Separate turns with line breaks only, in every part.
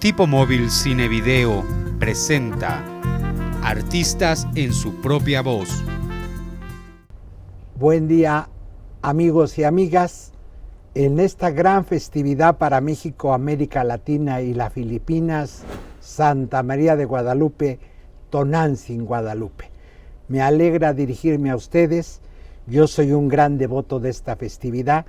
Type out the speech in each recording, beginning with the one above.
Tipo Móvil Cine Video presenta Artistas en su propia voz.
Buen día, amigos y amigas. En esta gran festividad para México, América Latina y las Filipinas, Santa María de Guadalupe, Tonantzin, Guadalupe. Me alegra dirigirme a ustedes. Yo soy un gran devoto de esta festividad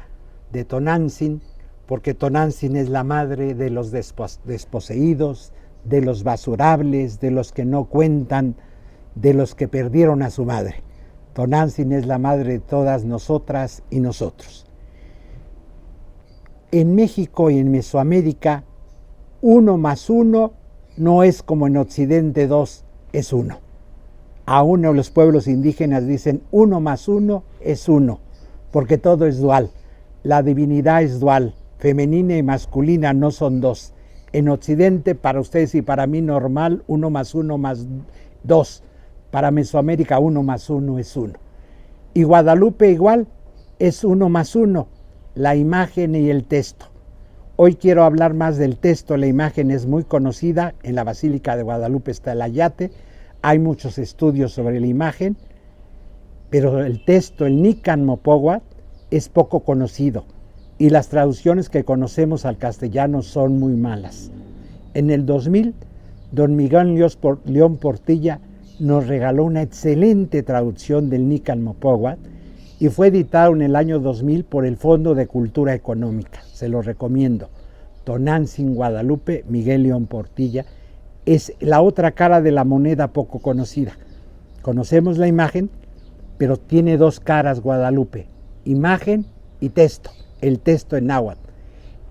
de Tonantzin, porque Tonantzin es la madre de los desposeídos, de los basurables, de los que no cuentan, de los que perdieron a su madre. Tonantzin es la madre de todas nosotras y nosotros. En México y en Mesoamérica, 1 más 1 no es como en Occidente 2, es 1. Aún los pueblos indígenas dicen 1 más 1 es 1, porque todo es dual. La divinidad es dual, femenina y masculina no son 2. En Occidente, para ustedes y para mí normal, 1 más 1 más 2. Para Mesoamérica 1 más 1 es 1. Y Guadalupe igual, es 1 más 1, la imagen y el texto. Hoy quiero hablar más del texto. La imagen es muy conocida, en la Basílica de Guadalupe está el ayate, hay muchos estudios sobre la imagen, pero el texto, el Nican Mopogua, es poco conocido y las traducciones que conocemos al castellano son muy malas. En el 2000, don Miguel León Portilla nos regaló una excelente traducción del Nican Mopogua y fue editado en el año 2000 por el Fondo de Cultura Económica. Se lo recomiendo. Tonantzin, Guadalupe, Miguel León Portilla. Es la otra cara de la moneda poco conocida. Conocemos la imagen, pero tiene dos caras Guadalupe. Imagen y texto, el texto en náhuatl.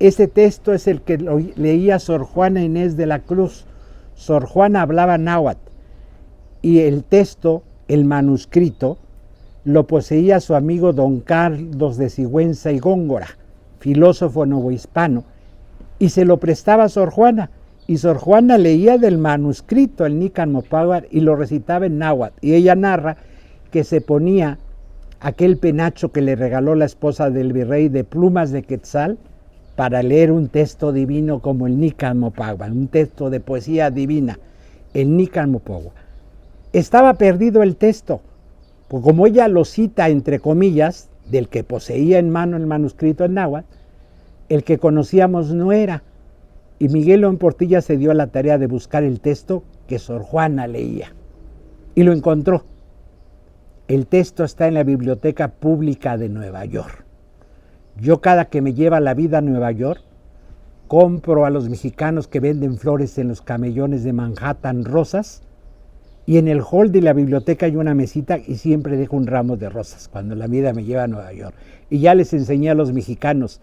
Ese texto es el que leía Sor Juana Inés de la Cruz. Sor Juana hablaba náhuatl y el texto, el manuscrito, lo poseía su amigo don Carlos de Sigüenza y Góngora, filósofo novohispano, y se lo prestaba a Sor Juana. Y Sor Juana leía del manuscrito el Nican Mopogua y lo recitaba en náhuatl. Y ella narra que se ponía aquel penacho que le regaló la esposa del virrey de plumas de quetzal para leer un texto divino como el Nican Mopogua, un texto de poesía divina, el Nican Mopogua. Estaba perdido el texto, pues como ella lo cita entre comillas, del que poseía en mano el manuscrito en náhuatl, el que conocíamos no era. Y Miguel León Portilla se dio a la tarea de buscar el texto que Sor Juana leía. Y lo encontró. El texto está en la Biblioteca Pública de Nueva York. Yo cada que me lleva la vida a Nueva York, compro a los mexicanos que venden flores en los camellones de Manhattan rosas, y en el hall de la biblioteca hay una mesita y siempre dejo un ramo de rosas cuando la vida me lleva a Nueva York. Y ya les enseñé a los mexicanos,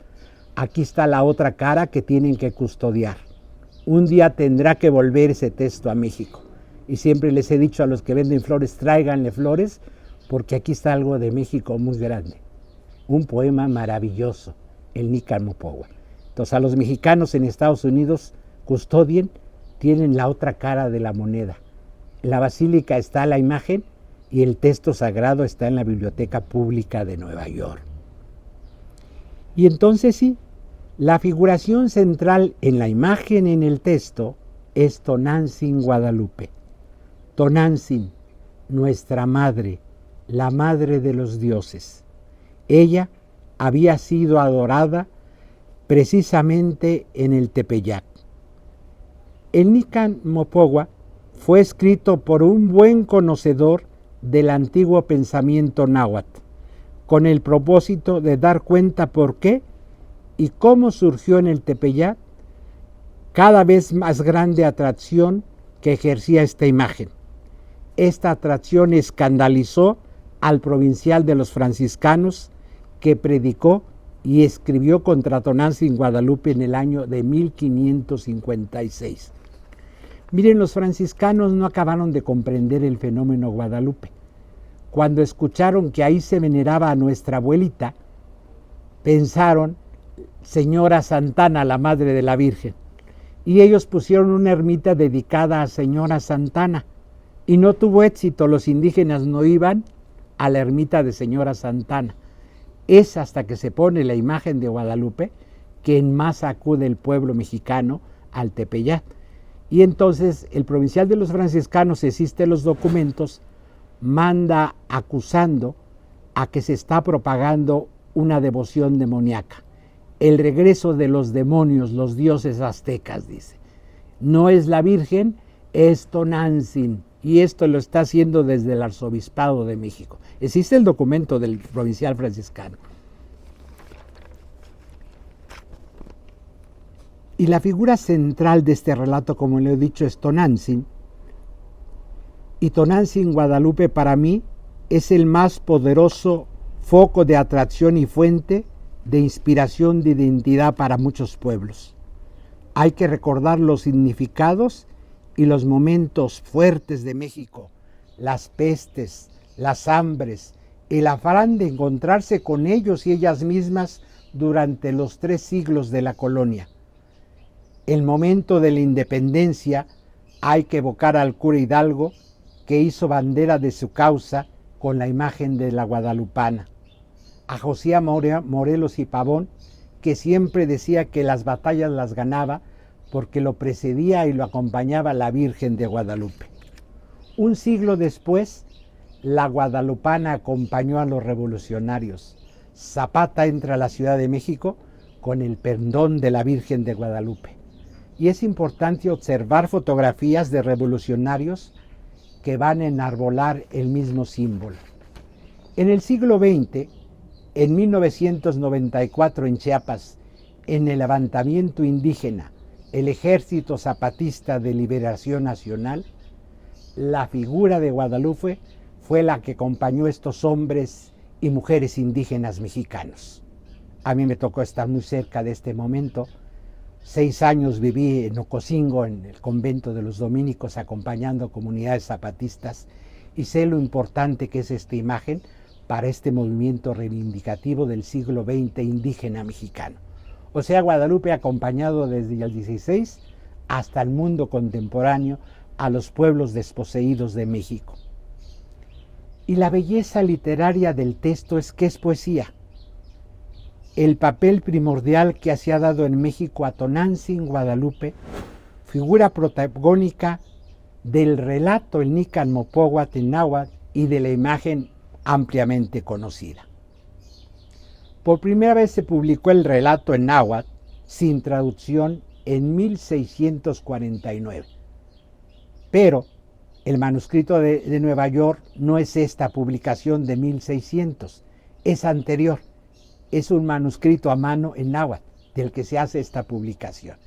aquí está la otra cara que tienen que custodiar. Un día tendrá que volver ese texto a México. Y siempre les he dicho a los que venden flores, tráiganle flores, porque aquí está algo de México muy grande. Un poema maravilloso, el Nican Mopogua. Entonces a los mexicanos en Estados Unidos custodien, tienen la otra cara de la moneda. En la basílica está la imagen y el texto sagrado está en la Biblioteca Pública de Nueva York. Y entonces sí, la figuración central en la imagen y en el texto es Tonantzin Guadalupe. Tonantzin, nuestra madre, la madre de los dioses. Ella había sido adorada precisamente en el Tepeyac. El Nican Mopogua fue escrito por un buen conocedor del antiguo pensamiento náhuatl, con el propósito de dar cuenta por qué y cómo surgió en el Tepeyac cada vez más grande atracción que ejercía esta imagen. Esta atracción escandalizó al provincial de los franciscanos que predicó y escribió contra Tonantzin Guadalupe en el año de 1556. Miren, los franciscanos no acabaron de comprender el fenómeno Guadalupe. Cuando escucharon que ahí se veneraba a nuestra abuelita, pensaron, Señora Santana, la madre de la Virgen. Y ellos pusieron una ermita dedicada a Señora Santana. Y no tuvo éxito, los indígenas no iban a la ermita de Señora Santana. Es hasta que se pone la imagen de Guadalupe que en masa acude el pueblo mexicano al Tepeyat. Y entonces el provincial de los franciscanos, existen los documentos, manda acusando a que se está propagando una devoción demoníaca. El regreso de los demonios, los dioses aztecas, dice. No es la Virgen, es Tonantzin. Y esto lo está haciendo desde el Arzobispado de México. Existe el documento del provincial franciscano. Y la figura central de este relato, como le he dicho, es Tonantzin. Y Tonantzin Guadalupe para mí es el más poderoso foco de atracción y fuente de inspiración de identidad para muchos pueblos. Hay que recordar los significados y los momentos fuertes de México, las pestes, las hambres, el afán de encontrarse con ellos y ellas mismas durante los 3 siglos de la colonia. El momento de la independencia, hay que evocar al cura Hidalgo, que hizo bandera de su causa con la imagen de la guadalupana. A José Morelos y Pavón, que siempre decía que las batallas las ganaba porque lo precedía y lo acompañaba la Virgen de Guadalupe. Un siglo después, la guadalupana acompañó a los revolucionarios. Zapata entra a la Ciudad de México con el pendón de la Virgen de Guadalupe. Y es importante observar fotografías de revolucionarios que van a enarbolar el mismo símbolo. En el siglo XX, en 1994 en Chiapas, en el levantamiento indígena, el Ejército Zapatista de Liberación Nacional, la figura de Guadalupe fue la que acompañó a estos hombres y mujeres indígenas mexicanos. A mí me tocó estar muy cerca de este momento. 6 años viví en Ocosingo, en el convento de los dominicos, acompañando comunidades zapatistas, y sé lo importante que es esta imagen para este movimiento reivindicativo del siglo XX indígena mexicano. O sea, Guadalupe ha acompañado desde el XVI hasta el mundo contemporáneo a los pueblos desposeídos de México. Y la belleza literaria del texto es que es poesía. El papel primordial que se ha dado en México a Tonantzin Guadalupe, figura protagónica del relato el Nican Mopóhuatl en náhuatl y de la imagen ampliamente conocida. Por primera vez se publicó el relato en náhuatl sin traducción en 1649. Pero el manuscrito de Nueva York no es esta publicación de 1600, es anterior. Es un manuscrito a mano en náhuatl del que se hace esta publicación.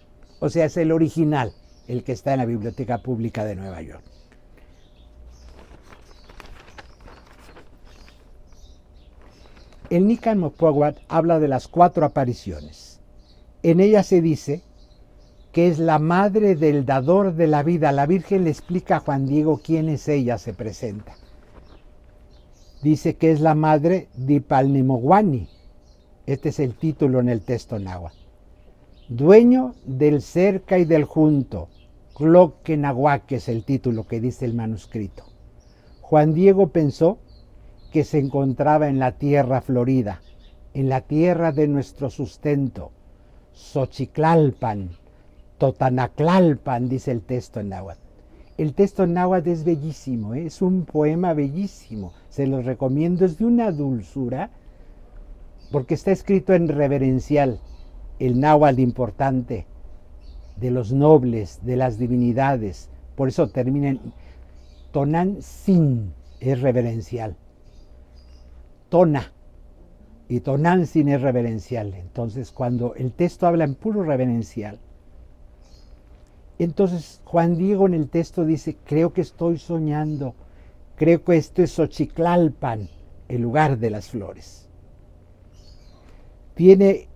O sea, es el original, el que está en la Biblioteca Pública de Nueva York. El Nican Mopóhuatl habla de las 4 apariciones. En ella se dice que es la madre del dador de la vida. La Virgen le explica a Juan Diego quién es ella, se presenta. Dice que es la madre de Ipalnemohuani. Este es el título en el texto náhuatl. Dueño del cerca y del junto. Cloquenahuac es el título que dice el manuscrito. Juan Diego pensó que se encontraba en la tierra florida, en la tierra de nuestro sustento, Xochiclalpan, Totanaclalpan, dice el texto en náhuatl. El texto en náhuatl es bellísimo, es un poema bellísimo, se los recomiendo, es de una dulzura, porque está escrito en reverencial, el náhuatl importante, de los nobles, de las divinidades, por eso termina en Tonantzin, es reverencial. Tona y Tonantzin es reverencial. Entonces, cuando el texto habla en puro reverencial, entonces Juan Diego en el texto dice, creo que estoy soñando, creo que esto es Xochiclalpan, el lugar de las flores. Tiene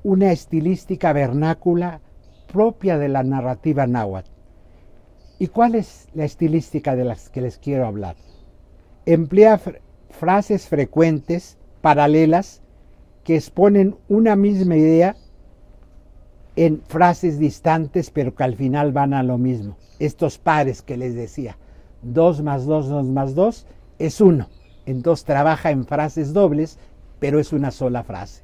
una estilística vernácula propia de la narrativa náhuatl. ¿Y cuál es la estilística de las que les quiero hablar? Emplea frases frecuentes, paralelas, que exponen una misma idea en frases distantes, pero que al final van a lo mismo. Estos pares que les decía, 2 más 2, 2 más 2, es 1. Entonces trabaja en frases dobles, pero es una sola frase.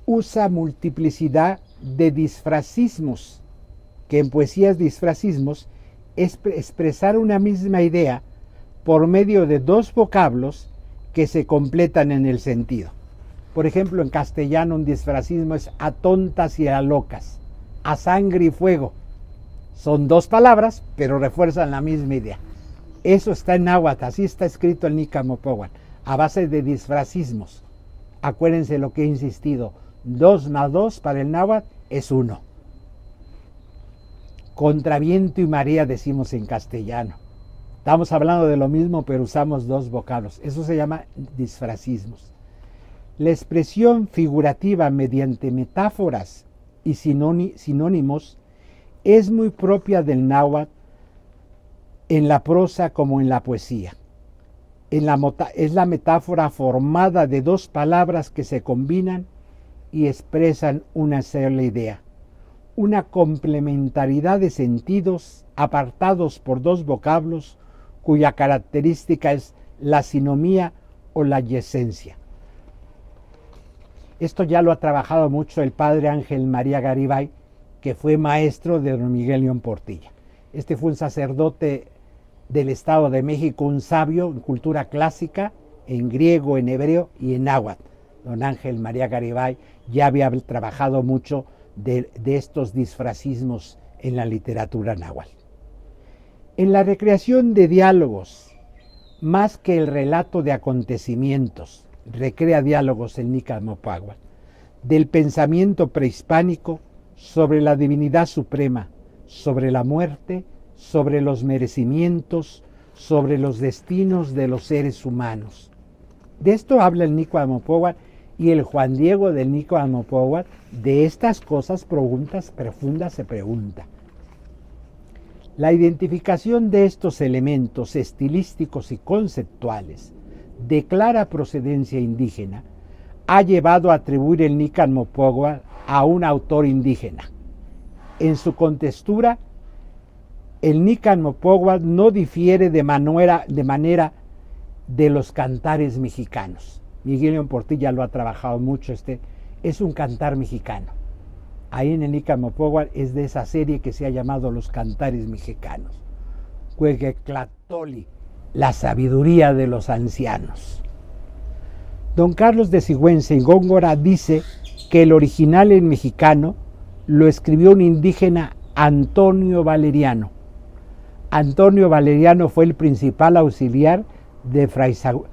usa multiplicidad de disfrazismos, que en poesía es disfrazismos, es expresar una misma idea por medio de dos vocablos que se completan en el sentido. Por ejemplo, en castellano un disfrazismo es a tontas y a locas, a sangre y fuego. Son dos palabras, pero refuerzan la misma idea. Eso está en náhuatl, así está escrito el Nican-Mopowal, a base de disfrazismos. Acuérdense lo que he insistido, 2 más 2 para el náhuatl es 1. Contra viento y marea decimos en castellano. Estamos hablando de lo mismo, pero usamos dos vocablos. Eso se llama disfrazismos. La expresión figurativa mediante metáforas y sinónimos es muy propia del náhuatl en la prosa como en la poesía. Es la metáfora formada de dos palabras que se combinan y expresan una sola idea. Una complementariedad de sentidos apartados por dos vocablos cuya característica es la sinomía o la yesencia. Esto ya lo ha trabajado mucho el padre Ángel María Garibay, que fue maestro de don Miguel León Portilla. Este fue un sacerdote del Estado de México, un sabio en cultura clásica, en griego, en hebreo y en náhuatl. Don Ángel María Garibay ya había trabajado mucho de estos disfrazismos en la literatura náhuatl. En la recreación de diálogos, más que el relato de acontecimientos, recrea diálogos el Nican-Mopowal, del pensamiento prehispánico sobre la divinidad suprema, sobre la muerte, sobre los merecimientos, sobre los destinos de los seres humanos. De esto habla el Nican-Mopowal y el Juan Diego del Nican-Mopowal, de estas cosas profundas se pregunta. La identificación de estos elementos estilísticos y conceptuales de clara procedencia indígena ha llevado a atribuir el Nican-Mopowal a un autor indígena. En su contextura, el Nican-Mopowal no difiere de manera de los cantares mexicanos. Miguel León Portilla lo ha trabajado mucho, es un cantar mexicano. Ahí en el Nican-Mopowal es de esa serie que se ha llamado Los Cantares Mexicanos. Cuequeclatoli, la sabiduría de los ancianos. Don Carlos de Sigüenza y Góngora dice que el original en mexicano lo escribió un indígena, Antonio Valeriano. Antonio Valeriano fue el principal auxiliar de Fray Sagún,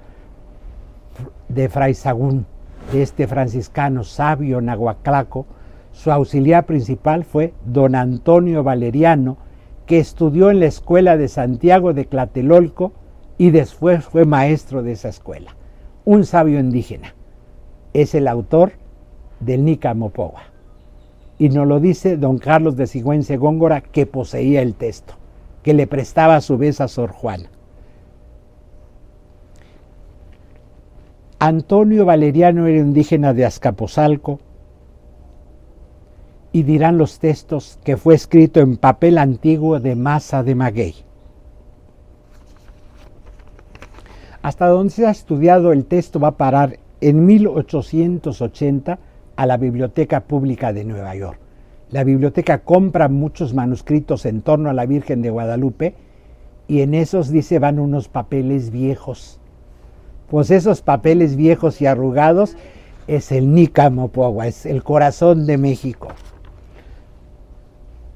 de este franciscano sabio nahuaclaco. Su auxiliar principal fue don Antonio Valeriano, que estudió en la escuela de Santiago de Tlatelolco y después fue maestro de esa escuela. Un sabio indígena. Es el autor del Nican-Mopowal. Y nos lo dice don Carlos de Sigüenza y Góngora, que poseía el texto, que le prestaba a su vez a Sor Juana. Antonio Valeriano era indígena de Azcapotzalco, y dirán los textos que fue escrito en papel antiguo de masa de maguey. Hasta donde se ha estudiado el texto va a parar en 1880 a la Biblioteca Pública de Nueva York. La biblioteca compra muchos manuscritos en torno a la Virgen de Guadalupe y en esos, dice, van unos papeles viejos. Pues esos papeles viejos y arrugados es el Nican-Mopowal, es el corazón de México.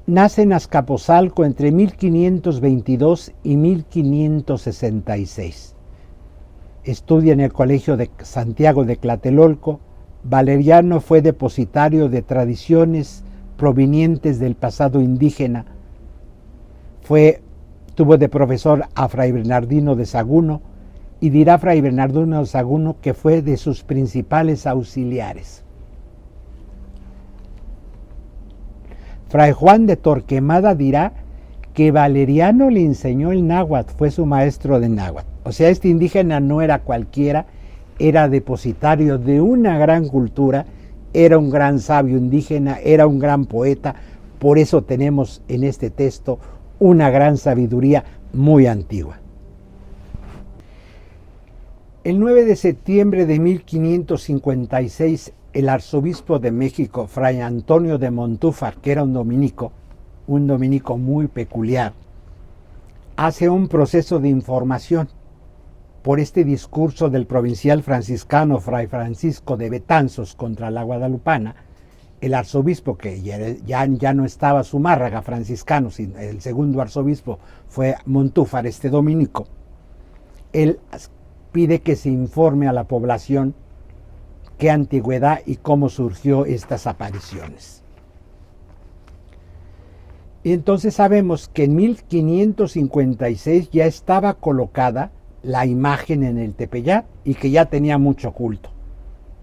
Nace en Azcapotzalco entre 1522 y 1566. Estudia en el Colegio de Santiago de Tlatelolco. Valeriano fue depositario de tradiciones provenientes del pasado indígena. Tuvo de profesor a Fray Bernardino de Saguno, y dirá Fray Bernardino de Saguno que fue de sus principales auxiliares. Fray Juan de Torquemada dirá que Valeriano le enseñó el náhuatl, fue su maestro de náhuatl. O sea, este indígena no era cualquiera, era depositario de una gran cultura, era un gran sabio indígena, era un gran poeta. Por eso tenemos en este texto una gran sabiduría muy antigua. El 9 de septiembre de 1556, el arzobispo de México, Fray Antonio de Montúfar, que era un dominico muy peculiar, hace un proceso de información por este discurso del provincial franciscano Fray Francisco de Betanzos contra la guadalupana. El arzobispo, que ya no estaba Zumárraga franciscano, sino el segundo arzobispo fue Montúfar, este dominico, él pide que se informe a la población qué antigüedad y cómo surgió estas apariciones. Y entonces sabemos que en 1556 ya estaba colocada la imagen en el Tepeyat y que ya tenía mucho culto,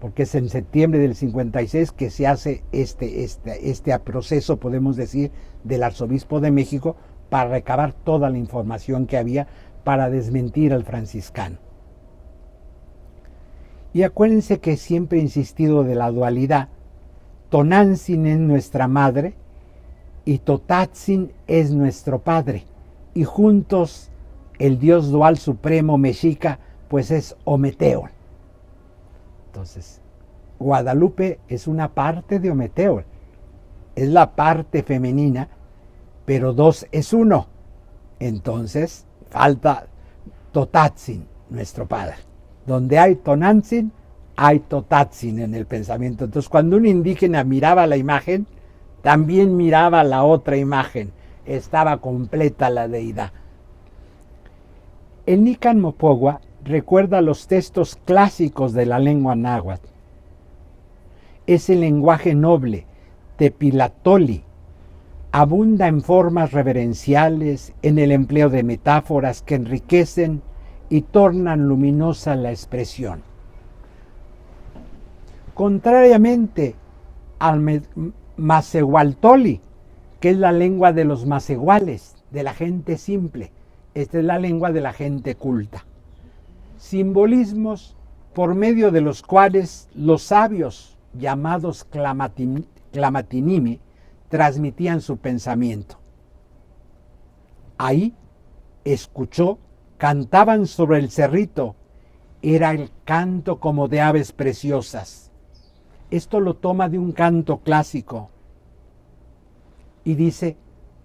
porque es en septiembre del 56 que se hace este proceso, podemos decir, del arzobispo de México para recabar toda la información que había para desmentir al franciscano. Y acuérdense que siempre he insistido de la dualidad. Tonantzin es nuestra madre y Totatzin es nuestro padre. Y juntos el Dios dual supremo mexica pues es Ometeotl. Entonces, Guadalupe es una parte de Ometeotl. Es la parte femenina, pero dos es uno. Entonces, falta Totatzin, nuestro padre. Donde hay Tonantzin, hay Totatzin en el pensamiento. Entonces, cuando un indígena miraba la imagen, también miraba la otra imagen. Estaba completa la deidad. El Nican Mopogua recuerda los textos clásicos de la lengua náhuatl. Es el lenguaje noble, tepilatoli. Abunda en formas reverenciales, en el empleo de metáforas que enriquecen y tornan luminosa la expresión. Contrariamente al Macehualtoli, que es la lengua de los macehuales, de la gente simple. Esta es la lengua de la gente culta. Simbolismos por medio de los cuales los sabios, llamados clamatinimi, transmitían su pensamiento. Ahí escuchó, cantaban sobre el cerrito, era el canto como de aves preciosas. Esto lo toma de un canto clásico y dice,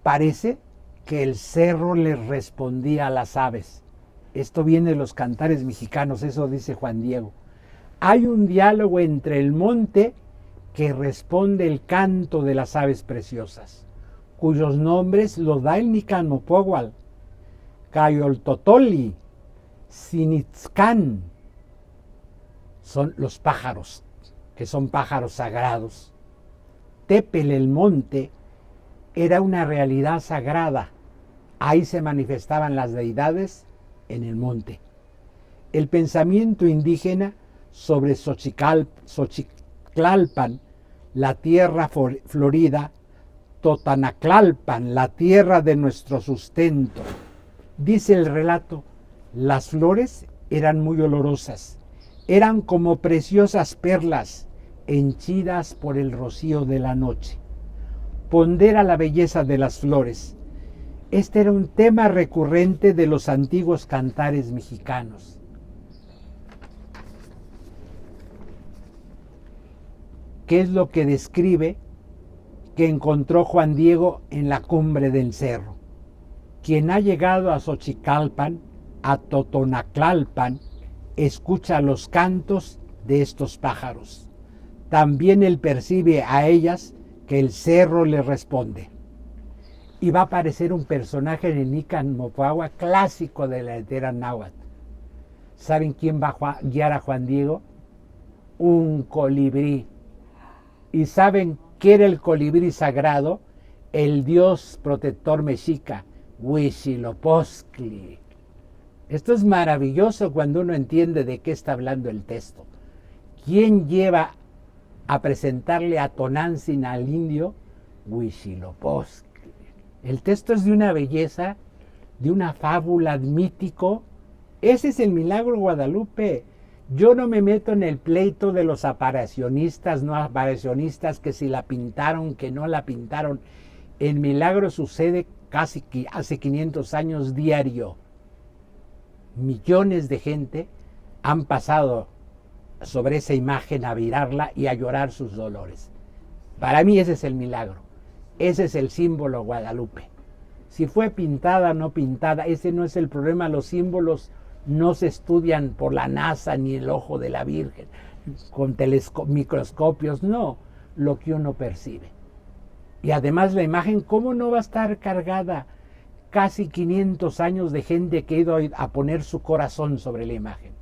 parece que el cerro le respondía a las aves. Esto viene de los cantares mexicanos, eso dice Juan Diego. Hay un diálogo entre el monte que responde el canto de las aves preciosas, cuyos nombres los da el Nican Mopogua, Cayoltotoli, Sinitzcán, son los pájaros, que son pájaros sagrados. Tepel, el monte, era una realidad sagrada. Ahí se manifestaban las deidades en el monte. El pensamiento indígena sobre Xochiclalpan, la tierra florida, Totanaclalpan, la tierra de nuestro sustento. Dice el relato, las flores eran muy olorosas, eran como preciosas perlas henchidas por el rocío de la noche. Pondera la belleza de las flores. Este era un tema recurrente de los antiguos cantares mexicanos. ¿Qué es lo que describe que encontró Juan Diego en la cumbre del cerro? Quien ha llegado a Xochicalpan, a Totonaclalpan, escucha los cantos de estos pájaros. También él percibe a ellas que el cerro le responde. Y va a aparecer un personaje en el Nican Mopogua clásico de la literatura náhuatl. ¿Saben quién va a guiar a Juan Diego? Un colibrí. ¿Y saben qué era el colibrí sagrado? El dios protector mexica, Huitzilopochtli. Esto es maravilloso cuando uno entiende de qué está hablando el texto. ¿Quién lleva a presentarle a Tonantzin al indio? Huitzilopochtli. El texto es de una belleza, de una fábula mítico. Ese es el milagro Guadalupe. Yo no me meto en el pleito de los aparicionistas, no aparicionistas, que si la pintaron, que no la pintaron. El milagro sucede casi que hace 500 años diario. Millones de gente han pasado sobre esa imagen a virarla y a llorar sus dolores. Para mí ese es el milagro, ese es el símbolo Guadalupe. Si fue pintada o no pintada, ese no es el problema. Los símbolos no se estudian por la NASA ni el ojo de la Virgen, con microscopios, no, lo que uno percibe. Y además la imagen, ¿cómo no va a estar cargada? Casi 500 años de gente que ha ido a poner su corazón sobre la imagen.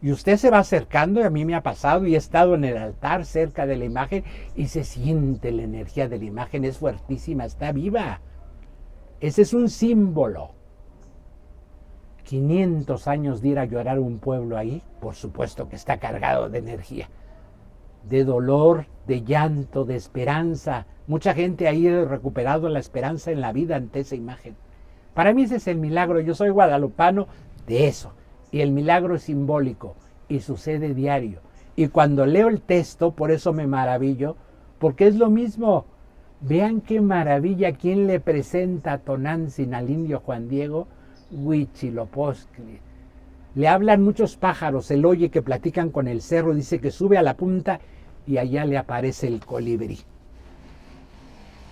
Y usted se va acercando, y a mí me ha pasado, y he estado en el altar cerca de la imagen, y se siente la energía de la imagen, es fuertísima, está viva. Ese es un símbolo. 500 años de ir a llorar un pueblo ahí, por supuesto que está cargado de energía, de dolor, de llanto, de esperanza. Mucha gente ahí ha recuperado la esperanza en la vida ante esa imagen. Para mí ese es el milagro. Yo soy guadalupano de eso. Y el milagro es simbólico y sucede diario. Y cuando leo el texto, por eso me maravillo, porque es lo mismo. Vean qué maravilla, quién le presenta a Tonantzin al indio Juan Diego, Huitzilopochtli. Le hablan muchos pájaros, él oye que platican con el cerro, dice que sube a la punta y allá le aparece el colibrí.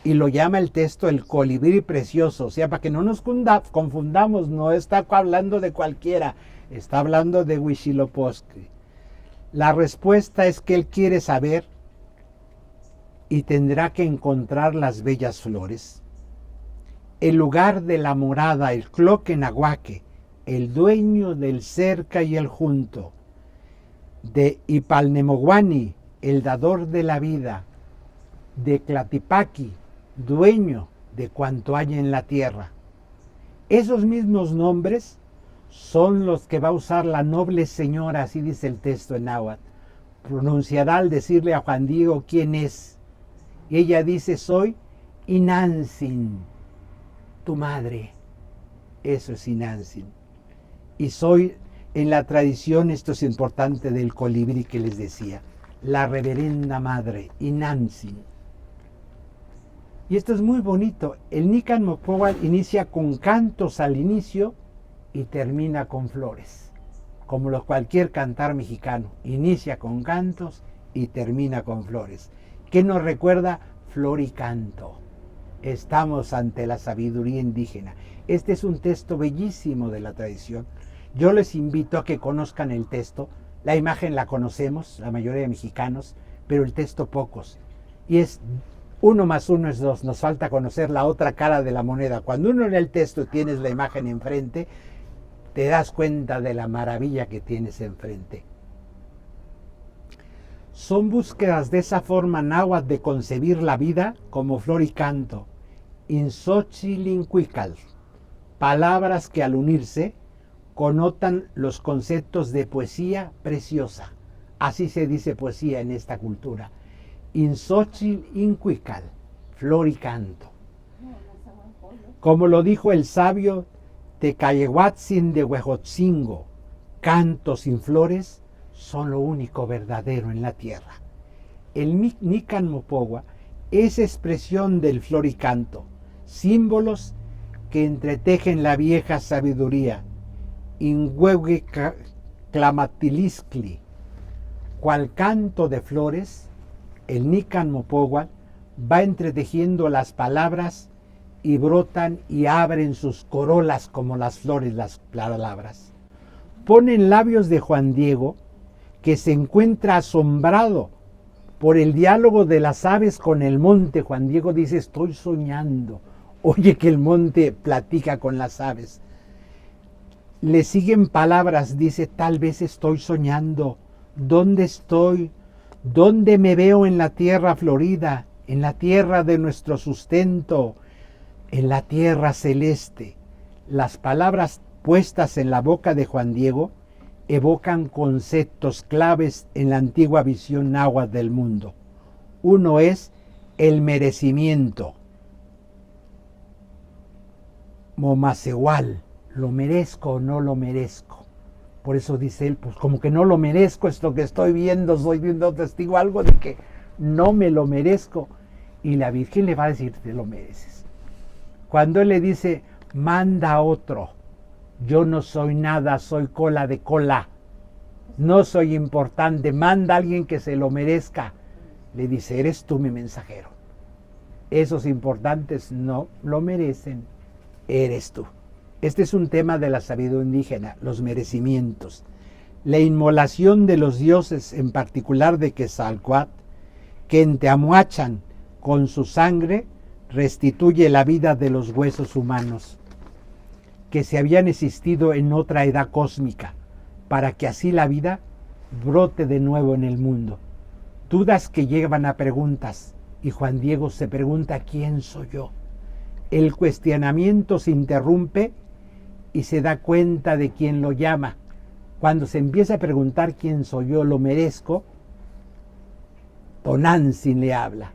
Y lo llama el texto el colibrí precioso, o sea, para que no nos confundamos, no está hablando de cualquiera, está hablando de Huitzilopochtli. La respuesta es que él quiere saber y tendrá que encontrar las bellas flores. El lugar de la morada, el Tloquenahuaque, el dueño del cerca y el junto, de Ipalnemoguani, el dador de la vida, de Tlatipaqui, dueño de cuanto hay en la tierra. Esos mismos nombres son los que va a usar la noble señora, así dice el texto en náhuatl. Pronunciará al decirle a Juan Diego quién es. Y ella dice, soy Inantzin, tu madre. Eso es Inantzin. Y soy, en la tradición, esto es importante, del colibrí que les decía, la reverenda madre, Inantzin. Y esto es muy bonito. El Nican Mopowal inicia con cantos al inicio y termina con flores. Como cualquier cantar mexicano, inicia con cantos y termina con flores. ¿Qué nos recuerda? Flor y canto. Estamos ante la sabiduría indígena. Este es un texto bellísimo de la tradición. Yo les invito a que conozcan el texto. La imagen la conocemos, la mayoría de mexicanos, pero el texto pocos. Y es 1 más 1 es 2. Nos falta conocer la otra cara de la moneda. Cuando uno lee el texto y tienes la imagen enfrente, te das cuenta de la maravilla que tienes enfrente. Son búsquedas de esa forma náhuatl de concebir la vida como flor y canto. Inxochilincuical. Palabras que al unirse connotan los conceptos de poesía preciosa. Así se dice poesía en esta cultura. Inxochilincuical, flor y canto. Como lo dijo el sabio Tecayehuatzin de Huejotzingo, canto sin flores son lo único verdadero en la tierra. El Nican Mopowal es expresión del flor y canto, símbolos que entretejen la vieja sabiduría. Inhuehugue Tlamatiliscli, cual canto de flores, el Nican Mopowal va entretejiendo las palabras y brotan y abren sus corolas como las flores las palabras. Ponen labios de Juan Diego, que se encuentra asombrado por el diálogo de las aves con el monte. Juan Diego dice, estoy soñando. Oye que el monte platica con las aves. Le siguen palabras, dice, tal vez estoy soñando. ¿Dónde estoy? ¿Dónde me veo en la tierra florida? En la tierra de nuestro sustento, en la tierra celeste. Las palabras puestas en la boca de Juan Diego evocan conceptos claves en la antigua visión náhuatl del mundo. Uno es el merecimiento. Momasewal, ¿lo merezco o no lo merezco? Por eso dice él, pues como que no lo merezco, es lo que estoy viendo, soy viendo testigo algo de que no me lo merezco. Y la Virgen le va a decir, te lo mereces. Cuando él le dice, manda a otro, yo no soy nada, soy cola de cola. no soy importante, manda a alguien que se lo merezca. Le dice, eres tú mi mensajero. Esos importantes no lo merecen, eres tú. Este es un tema de la sabiduría indígena, los merecimientos. La inmolación de los dioses, en particular de Quetzalcóatl, que en Teamuachan con su sangre restituye la vida de los huesos humanos, que se habían existido en otra edad cósmica, para que así la vida brote de nuevo en el mundo. Dudas que llevan a preguntas, y Juan Diego se pregunta, ¿quién soy yo? El cuestionamiento se interrumpe y se da cuenta de quién lo llama. Cuando se empieza a preguntar quién soy yo, lo merezco, Tonantzin le habla.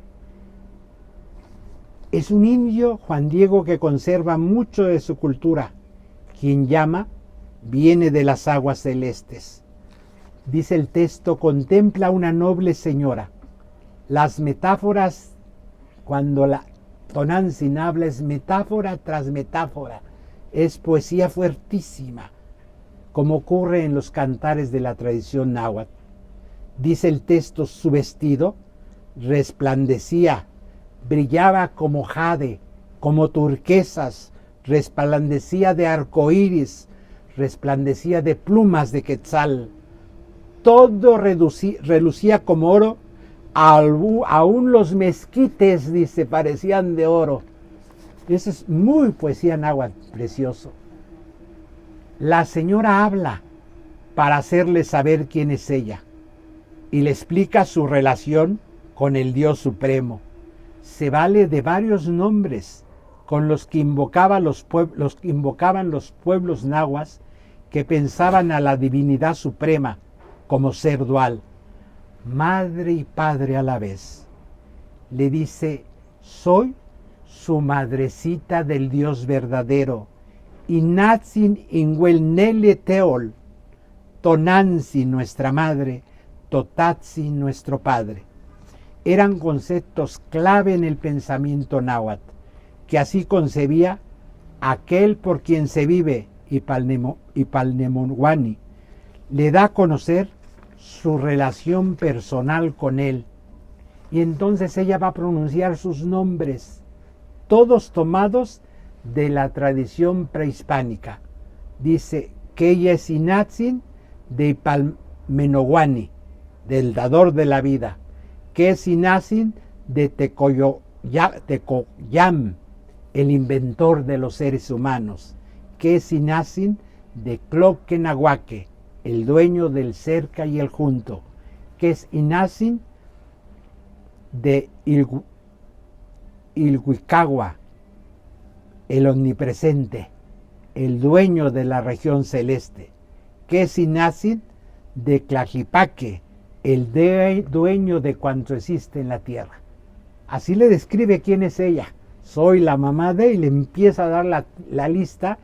Es un indio, Juan Diego, que conserva mucho de su cultura. Quien llama viene de las aguas celestes. Dice el texto, contempla una noble señora. Las metáforas, cuando la Tonantzin habla, es metáfora tras metáfora. Es poesía fuertísima, como ocurre en los cantares de la tradición náhuatl. Dice el texto, su vestido resplandecía, brillaba como jade, como turquesas, resplandecía de arcoíris, resplandecía de plumas de quetzal. Todo relucía como oro, aún los mezquites, dice, parecían de oro. Eso es muy poesía náhuatl, precioso. La señora habla para hacerle saber quién es ella y le explica su relación con el Dios Supremo. Se vale de varios nombres con los que invocaban los pueblos nahuas que pensaban a la divinidad suprema como ser dual, madre y padre a la vez. Le dice, soy su madrecita del Dios verdadero, Inatzin Inhuelnele Teol, Tonantzin nuestra madre, Totatzin nuestro padre. Eran conceptos clave en el pensamiento náhuatl, que así concebía aquel por quien se vive y Palnemonguani. Le da a conocer su relación personal con él. Y entonces ella va a pronunciar sus nombres, todos tomados de la tradición prehispánica. Dice que ella es Inatzin de Ipalmenoguani, del dador de la vida, que es Inatzin de Tecoyam, el inventor de los seres humanos, que es Inatzin de Cloquenahuaque, el dueño del cerca y el junto, que es Inatzin de Ilhuicagua, el omnipresente, el dueño de la región celeste, que es Inatzin de Tlajipaque, el dueño de cuanto existe en la tierra. Así le describe quién es ella. Soy la mamá de, y le empieza a dar la lista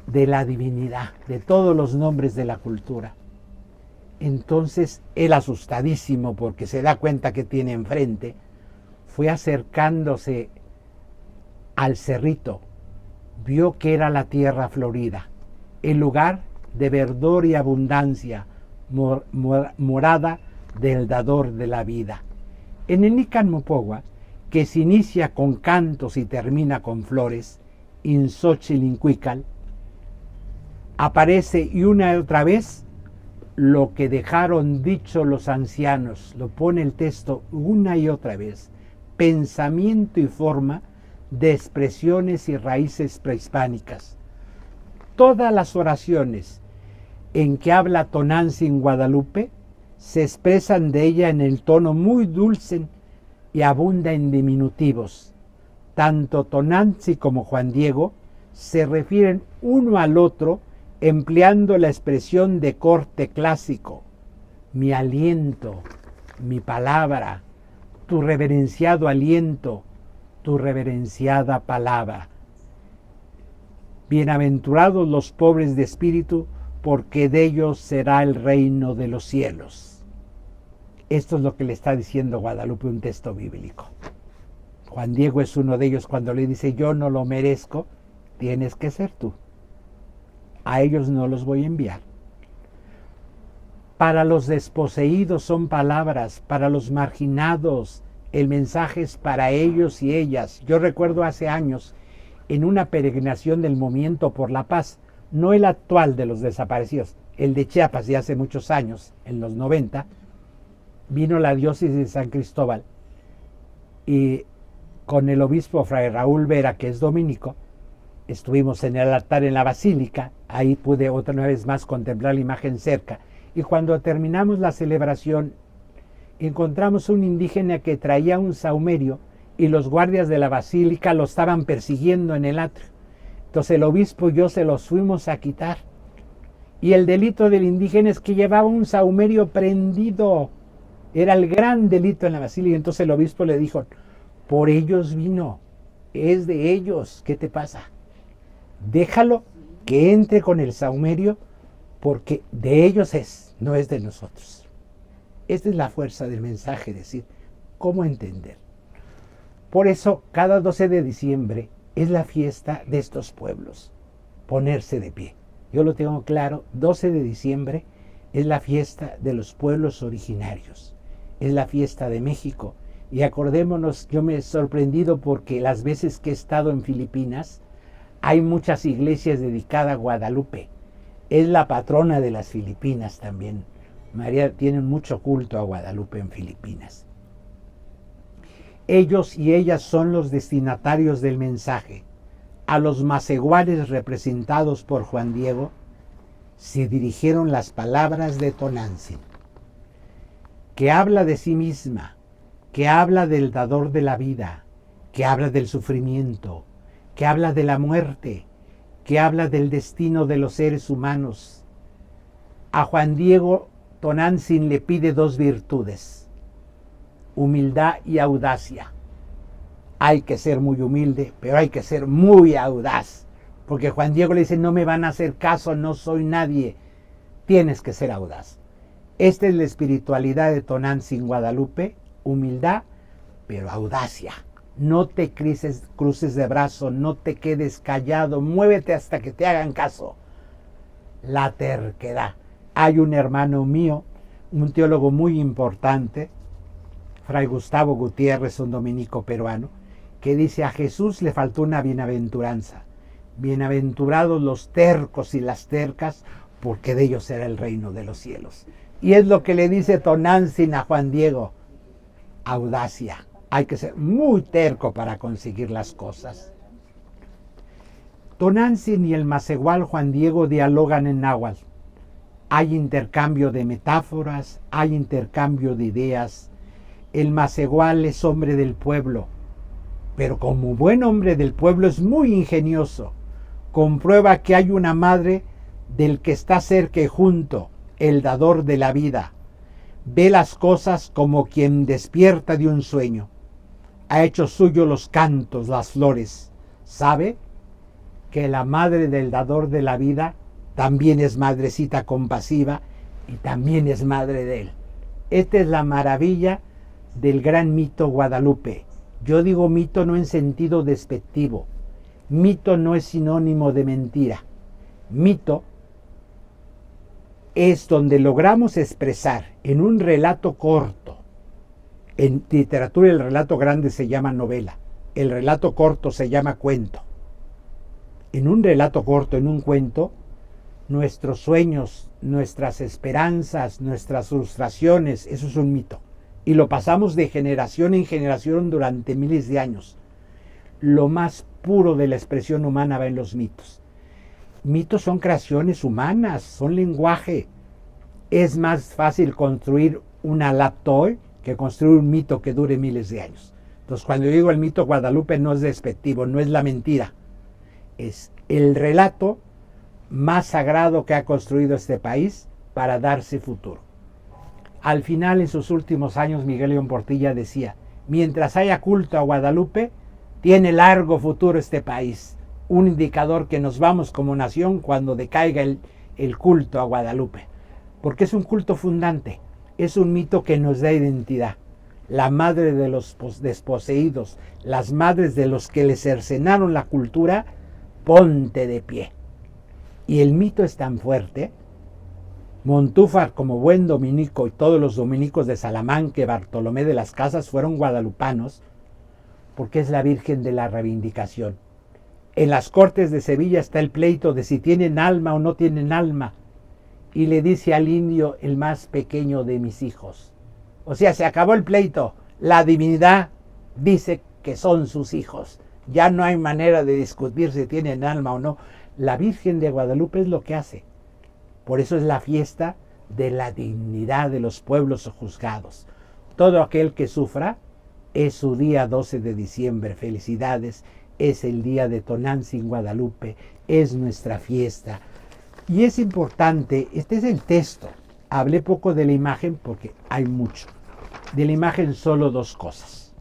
de la divinidad, de todos los nombres de la cultura. Entonces él, asustadísimo porque se da cuenta que tiene enfrente, fue acercándose al cerrito, vio que era la tierra florida, el lugar de verdor y abundancia, morada del dador de la vida. En el Nican Mopogua, que se inicia con cantos y termina con flores, in Xochitl, aparece y una y otra vez lo que dejaron dicho los ancianos, lo pone el texto una y otra vez, pensamiento y forma de expresiones y raíces prehispánicas. Todas las oraciones en que habla Tonantzin Guadalupe se expresan de ella en el tono muy dulce y abunda en diminutivos. Tanto Tonantzin como Juan Diego se refieren uno al otro empleando la expresión de corte clásico: mi aliento, mi palabra, tu reverenciado aliento, tu reverenciada palabra. Bienaventurados los pobres de espíritu, porque de ellos será el reino de los cielos. Esto es lo que le está diciendo Guadalupe, un texto bíblico. Juan Diego es uno de ellos cuando le dice, yo no lo merezco, tienes que ser tú. A ellos no los voy a enviar. Para los desposeídos son palabras, para los marginados el mensaje es para ellos y ellas. Yo recuerdo hace años, en una peregrinación del Movimiento por la Paz, no el actual de los desaparecidos, el de Chiapas de hace muchos años, en los 90, vino la diócesis de San Cristóbal y con el obispo Fray Raúl Vera, que es dominico, estuvimos en el altar en la basílica, ahí pude otra vez más contemplar la imagen cerca, y cuando terminamos la celebración encontramos un indígena que traía un sahumerio y los guardias de la basílica lo estaban persiguiendo en el atrio. Entonces el obispo y yo se los fuimos a quitar. Y el delito del indígena es que llevaba un sahumerio prendido. Era el gran delito en la basílica. Entonces el obispo le dijo, por ellos vino, es de ellos, ¿qué te pasa? Déjalo que entre con el sahumerio porque de ellos es, no es de nosotros. Esta es la fuerza del mensaje, decir, ¿cómo entender? Por eso, cada 12 de diciembre es la fiesta de estos pueblos, ponerse de pie. Yo lo tengo claro, 12 de diciembre es la fiesta de los pueblos originarios, es la fiesta de México. Y acordémonos, yo me he sorprendido porque las veces que he estado en Filipinas, hay muchas iglesias dedicadas a Guadalupe. Es la patrona de las Filipinas también. María tiene mucho culto a Guadalupe en Filipinas. Ellos y ellas son los destinatarios del mensaje. A los maceguales representados por Juan Diego se dirigieron las palabras de Tonantzin, que habla de sí misma, que habla del dador de la vida, que habla del sufrimiento, que habla de la muerte, que habla del destino de los seres humanos. A Juan Diego Tonantzin le pide dos virtudes, humildad y audacia. Hay que ser muy humilde, pero hay que ser muy audaz, porque Juan Diego le dice, no me van a hacer caso, no soy nadie, tienes que ser audaz. Esta es la espiritualidad de Tonantzin Guadalupe, humildad, pero audacia. No te cruces de brazo, no te quedes callado, muévete hasta que te hagan caso. La terquedad. Hay un hermano mío, un teólogo muy importante, Fray Gustavo Gutiérrez, un dominico peruano, que dice, a Jesús le faltó una bienaventuranza. Bienaventurados los tercos y las tercas, porque de ellos será el reino de los cielos. Y es lo que le dice Tonantzin a Juan Diego, audacia. Hay que ser muy terco para conseguir las cosas. Tonantzin y el macegual Juan Diego dialogan en náhuatl. Hay intercambio de metáforas, hay intercambio de ideas. El macegual es hombre del pueblo, pero como buen hombre del pueblo es muy ingenioso. Comprueba que hay una madre del que está cerca y junto, el dador de la vida. Ve las cosas como quien despierta de un sueño. Ha hecho suyo los cantos, las flores. Sabe que la madre del dador de la vida también es madrecita compasiva y también es madre de él. Esta es la maravilla del gran mito Guadalupe. Yo digo mito no en sentido despectivo. Mito no es sinónimo de mentira. Mito es donde logramos expresar en un relato corto. En literatura el relato grande se llama novela. El relato corto se llama cuento. En un relato corto, en un cuento, nuestros sueños, nuestras esperanzas, nuestras frustraciones, eso es un mito. Y lo pasamos de generación en generación durante miles de años. Lo más puro de la expresión humana va en los mitos. Mitos son creaciones humanas, son lenguaje. Es más fácil construir una laptop que construir un mito que dure miles de años. Entonces, cuando yo digo el mito Guadalupe no es despectivo, no es la mentira. Es el relato más sagrado que ha construido este país para darse futuro. Al final, en sus últimos años, Miguel León Portilla decía, mientras haya culto a Guadalupe, tiene largo futuro este país. Un indicador que nos vamos como nación cuando decaiga el culto a Guadalupe. Porque es un culto fundante, es un mito que nos da identidad. La madre de los desposeídos, las madres de los que les cercenaron la cultura, ponte de pie. Y el mito es tan fuerte Montúfar, como buen dominico, y todos los dominicos de Salamanca y Bartolomé de las Casas fueron guadalupanos, porque es la Virgen de la Reivindicación. En las Cortes de Sevilla está el pleito de si tienen alma o no tienen alma, y le dice al indio, el más pequeño de mis hijos. O sea, se acabó el pleito. La divinidad dice que son sus hijos. Ya no hay manera de discutir si tienen alma o no. La Virgen de Guadalupe es lo que hace. Por eso es la fiesta de la dignidad de los pueblos juzgados. Todo aquel que sufra es su día 12 de diciembre. Felicidades, es el día de Tonantzin Guadalupe, es nuestra fiesta. Y es importante, este es el texto. Hablé poco de la imagen porque hay mucho. De la imagen solo dos cosas.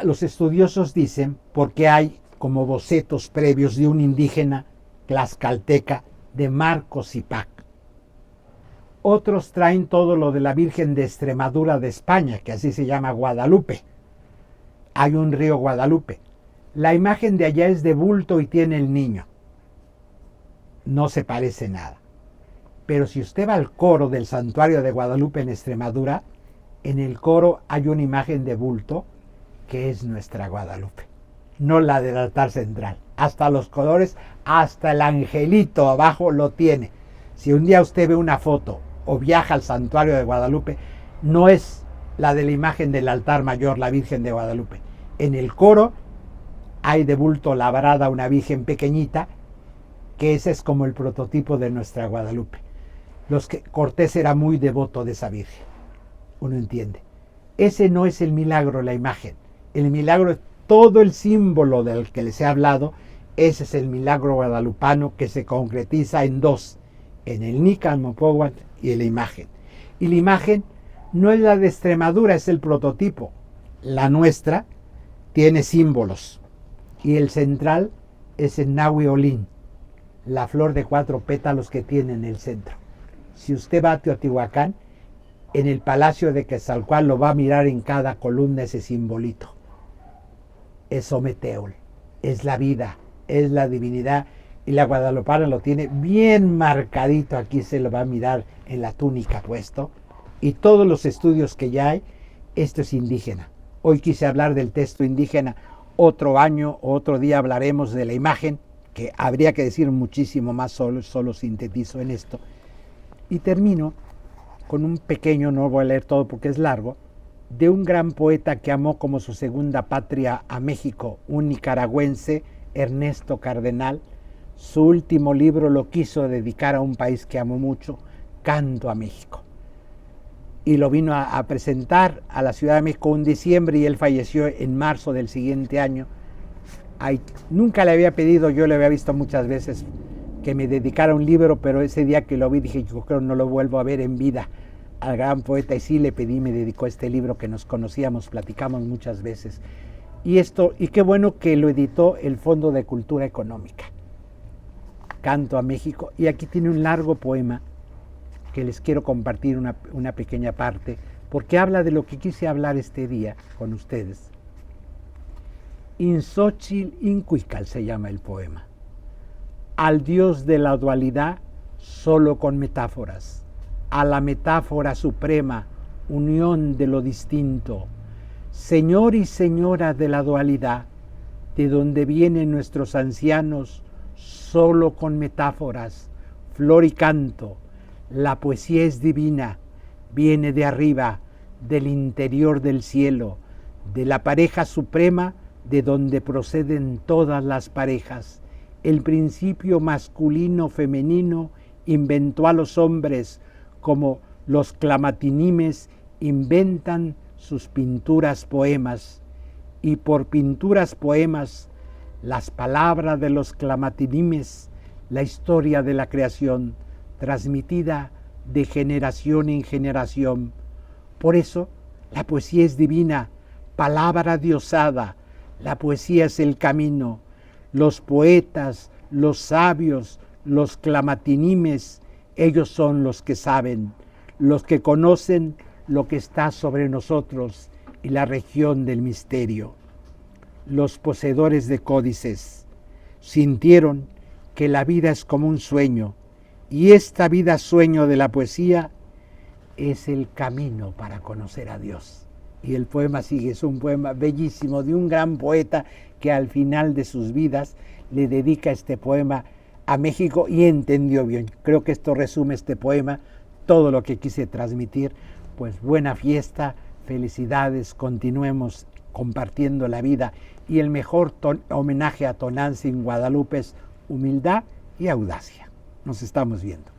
Los estudiosos dicen porque hay como bocetos previos de un indígena tlaxcalteca de Marcos Zipac. Otros traen todo lo de la Virgen de Extremadura de España, que así se llama Guadalupe. Hay un río Guadalupe. La imagen de allá es de bulto y tiene el niño. No se parece nada. Pero si usted va al coro del santuario de Guadalupe en Extremadura, en el coro hay una imagen de bulto que es nuestra Guadalupe, no la del altar central. Hasta los colores, hasta el angelito abajo lo tiene. Si un día usted ve una foto o viaja al santuario de Guadalupe, no es la de la imagen del altar mayor, la Virgen de Guadalupe. En el coro hay de bulto labrada una Virgen pequeñita, que ese es como el prototipo de nuestra Guadalupe. Cortés era muy devoto de esa Virgen, uno entiende. Ese no es el milagro, la imagen. El milagro es todo el símbolo del que les he hablado. Ese es el milagro guadalupano que se concretiza en dos, en el Nicalmopóhuatl y en la imagen. Y la imagen no es la de Extremadura, es el prototipo. La nuestra tiene símbolos y el central es el Nahui Olin, la flor de 4 pétalos que tiene en el centro. Si usted va a Teotihuacán, en el palacio de Quetzalcóatl lo va a mirar en cada columna ese simbolito. Es Ometeotl, es la vida, es la divinidad, y la guadalupana lo tiene bien marcadito, aquí se lo va a mirar en la túnica puesto, y todos los estudios que ya hay, esto es indígena. Hoy quise hablar del texto indígena, otro año, otro día hablaremos de la imagen, que habría que decir muchísimo más, solo sintetizo en esto. Y termino con un pequeño, no voy a leer todo porque es largo, de un gran poeta que amó como su segunda patria a México, un nicaragüense, Ernesto Cardenal. Su último libro lo quiso dedicar a un país que amó mucho, Canto a México. Y lo vino a presentar a la Ciudad de México un diciembre y él falleció en marzo del siguiente año. Nunca le había pedido, yo le había visto muchas veces, que me dedicara un libro, pero ese día que lo vi dije, yo creo no lo vuelvo a ver en vida al gran poeta, y sí le pedí, me dedicó este libro que nos conocíamos, platicamos muchas veces. Y qué bueno que lo editó el Fondo de Cultura Económica, Canto a México, y aquí tiene un largo poema que les quiero compartir una pequeña parte, porque habla de lo que quise hablar este día con ustedes. Inxóchitl Incuical se llama el poema. Al Dios de la dualidad solo con metáforas, a la metáfora suprema, unión de lo distinto, Señor y Señora de la dualidad, de donde vienen nuestros ancianos, solo con metáforas, flor y canto, la poesía es divina, viene de arriba, del interior del cielo, de la pareja suprema, de donde proceden todas las parejas. El principio masculino-femenino inventó a los hombres, como los clamatinimes inventan sus pinturas poemas, y por pinturas poemas, las palabras de los clamatinimes, la historia de la creación, transmitida de generación en generación. Por eso, la poesía es divina, palabra diosada, la poesía es el camino. Los poetas, los sabios, los clamatinimes, ellos son los que saben, los que conocen lo que está sobre nosotros y la región del misterio. Los poseedores de códices sintieron que la vida es como un sueño Y esta vida sueño de la poesía es el camino para conocer a Dios. Y el poema sigue, es un poema bellísimo de un gran poeta que al final de sus vidas le dedica este poema a México y entendió bien. Creo que esto resume este poema, todo lo que quise transmitir. Pues buena fiesta, felicidades, continuemos compartiendo la vida y el mejor homenaje a Tonantzin Guadalupe es humildad y audacia. Nos estamos viendo.